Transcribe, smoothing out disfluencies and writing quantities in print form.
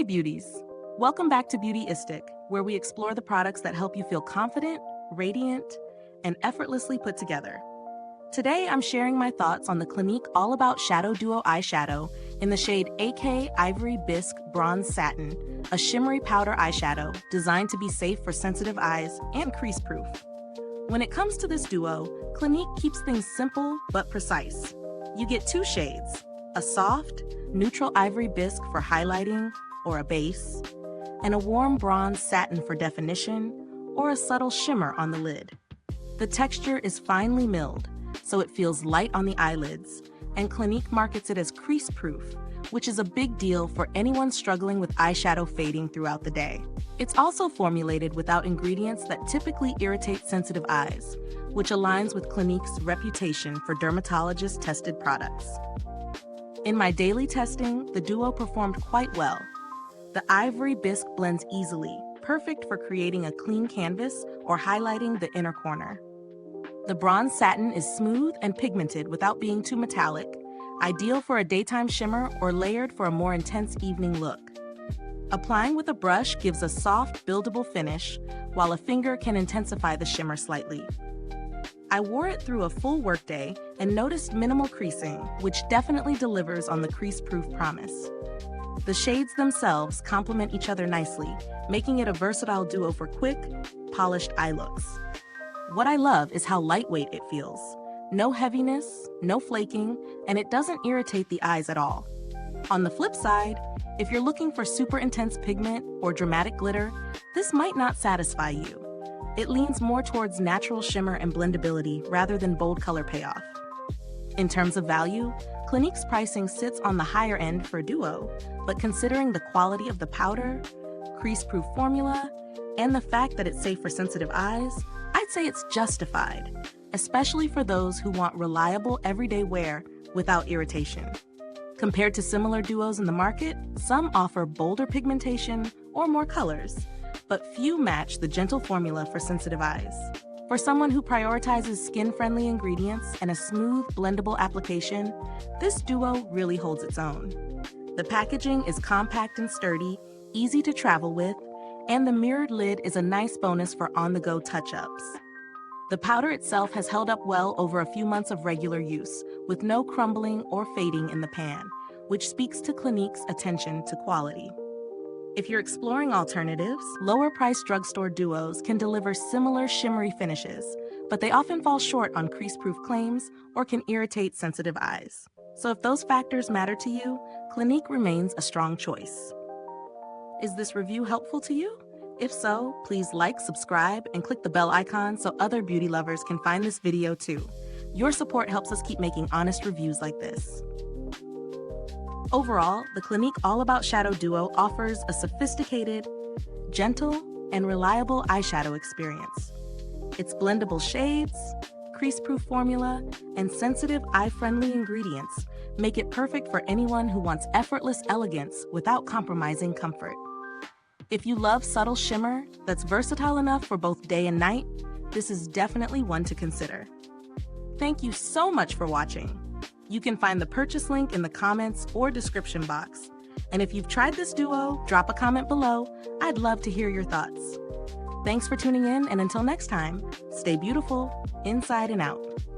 Hey beauties! Welcome back to Beautyistic, where we explore the products that help you feel confident, radiant, and effortlessly put together. Today I'm sharing my thoughts on the Clinique All About Shadow Duo eyeshadow in the shade AK Ivory Bisque Bronze Satin, a shimmery powder eyeshadow designed to be safe for sensitive eyes and crease-proof. When it comes to this duo, Clinique keeps things simple but precise. You get two shades, a soft, neutral ivory bisque for highlighting or a base, and a warm bronze satin for definition or a subtle shimmer on the lid. The texture is finely milled, so it feels light on the eyelids, and Clinique markets it as crease-proof, which is a big deal for anyone struggling with eyeshadow fading throughout the day. It's also formulated without ingredients that typically irritate sensitive eyes, which aligns with Clinique's reputation for dermatologist-tested products. In my daily testing, the duo performed quite well. The Ivory Bisque blends easily, perfect for creating a clean canvas or highlighting the inner corner. The bronze satin is smooth and pigmented without being too metallic, ideal for a daytime shimmer or layered for a more intense evening look. Applying with a brush gives a soft, buildable finish, while a finger can intensify the shimmer slightly. I wore it through a full workday and noticed minimal creasing, which definitely delivers on the crease-proof promise. The shades themselves complement each other nicely, making it a versatile duo for quick, polished eye looks. What I love is how lightweight it feels. No heaviness, no flaking, and it doesn't irritate the eyes at all. On the flip side, if you're looking for super intense pigment or dramatic glitter, this might not satisfy you. It leans more towards natural shimmer and blendability rather than bold color payoff. In terms of value, Clinique's pricing sits on the higher end for a duo, but considering the quality of the powder, crease-proof formula, and the fact that it's safe for sensitive eyes, I'd say it's justified, especially for those who want reliable everyday wear without irritation. Compared to similar duos in the market, some offer bolder pigmentation or more colors, but few match the gentle formula for sensitive eyes. For someone who prioritizes skin-friendly ingredients and a smooth, blendable application, this duo really holds its own. The packaging is compact and sturdy, easy to travel with, and the mirrored lid is a nice bonus for on-the-go touch-ups. The powder itself has held up well over a few months of regular use, with no crumbling or fading in the pan, which speaks to Clinique's attention to quality. If you're exploring alternatives, lower-priced drugstore duos can deliver similar shimmery finishes, but they often fall short on crease-proof claims or can irritate sensitive eyes. So if those factors matter to you, Clinique remains a strong choice. Is this review helpful to you? If so, please like, subscribe, and click the bell icon so other beauty lovers can find this video too. Your support helps us keep making honest reviews like this. Overall, the Clinique All About Shadow Duo offers a sophisticated, gentle, and reliable eyeshadow experience. Its blendable shades, crease-proof formula, and sensitive eye-friendly ingredients make it perfect for anyone who wants effortless elegance without compromising comfort. If you love subtle shimmer that's versatile enough for both day and night, this is definitely one to consider. Thank you so much for watching. You can find the purchase link in the comments or description box. And if you've tried this duo, drop a comment below. I'd love to hear your thoughts. Thanks for tuning in, and until next time, stay beautiful, inside and out.